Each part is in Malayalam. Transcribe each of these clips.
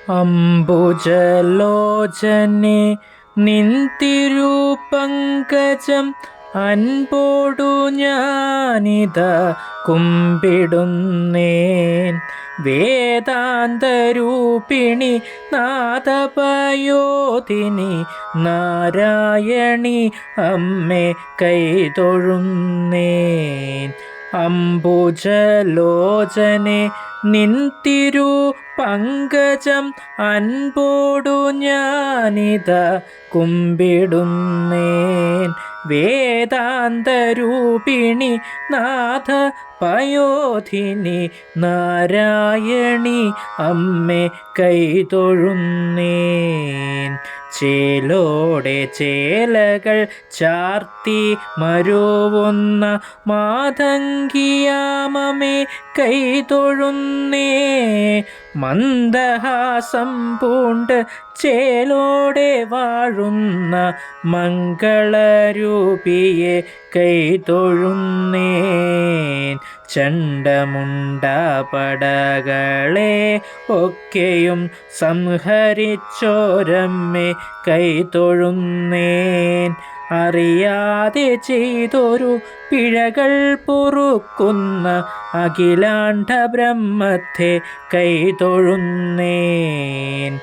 അംബുജലോചനെ നിൻതിരുപങ്കജം അൻപോടു ഞാനിത കുമ്പിടുന്നേൻ. വേദാന്തരൂപിണി നാദപയോധിനി നാരായണി അമ്മേ കൈതൊഴുന്നേൻ. അംബുജലോചനെ നിൻതിരു പങ്കജം അൻപോടു ഞാനിത കുമ്പിടുന്നേൻ. വേദാന്തരൂപിണി നാഥ പയോധിനി നാരായണി അമ്മേ കൈതൊഴുന്നേൻ. ചേലോടെ ചേലകൾ ചാർത്തി മരുവുന്ന മാതങ്കിയാമമേ കൈതൊഴുന്നേ. മന്ദഹാസം പൂണ്ട് ചേലോടെ വാഴുന്ന മംഗളരൂപിയെ കൈതൊഴുന്നേൻ. ചണ്ഡമുണ്ടപടകളെ ഒക്കെയും സംഹരിച്ചോരമ്മേ കൈതൊഴുന്നേൻ. അറിയാതെ ചെയ്തൊരു പിഴകൾ പൊറുക്കുന്ന അഖിലാണ്ഡ ബ്രഹ്മത്തെ കൈതൊഴുന്നേൻ.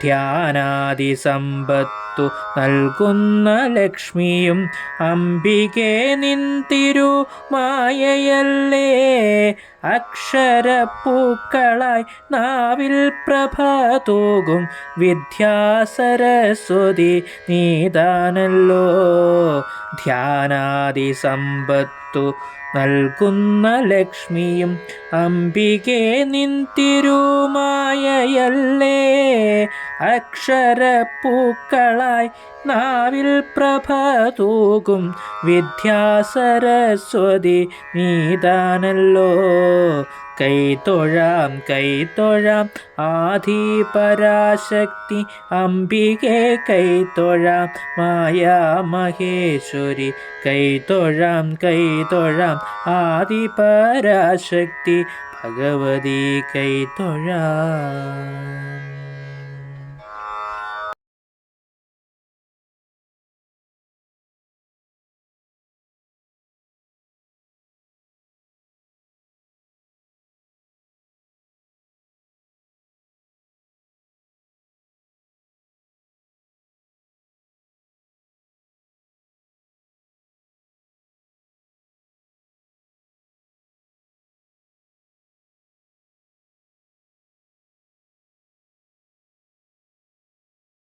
ധ്യാനാദി സമ്പത്തു നൽകുന്ന ലക്ഷ്മിയും അംബികെ നിൻതിരു മായയല്ലേ. അക്ഷരപ്പൂക്കളായി നാവിൽ പ്രഭ തൂകും വിദ്യാസരസ്വതി നീതാനല്ലോ. ധ്യാനാദി സമ്പത്തു നൽകുന്ന ലക്ഷ്മിയും അംബികെ നിൻതിരുമായയല്ലേ. അക്ഷരപ്പൂക്കളായി നാവിൽ പ്രഭ തൂകും വിദ്യാസരസ്വതി നീതാനല്ലോ. കൈതൊഴാം കൈതൊഴാം ആദിപരാശക്തി അംബികെ കൈതൊഴാം മായാമഹേശ്വരി. കൈതൊഴാം കൈതൊഴാം ആദിപരാശക്തി ഭഗവതി കൈതൊഴാം.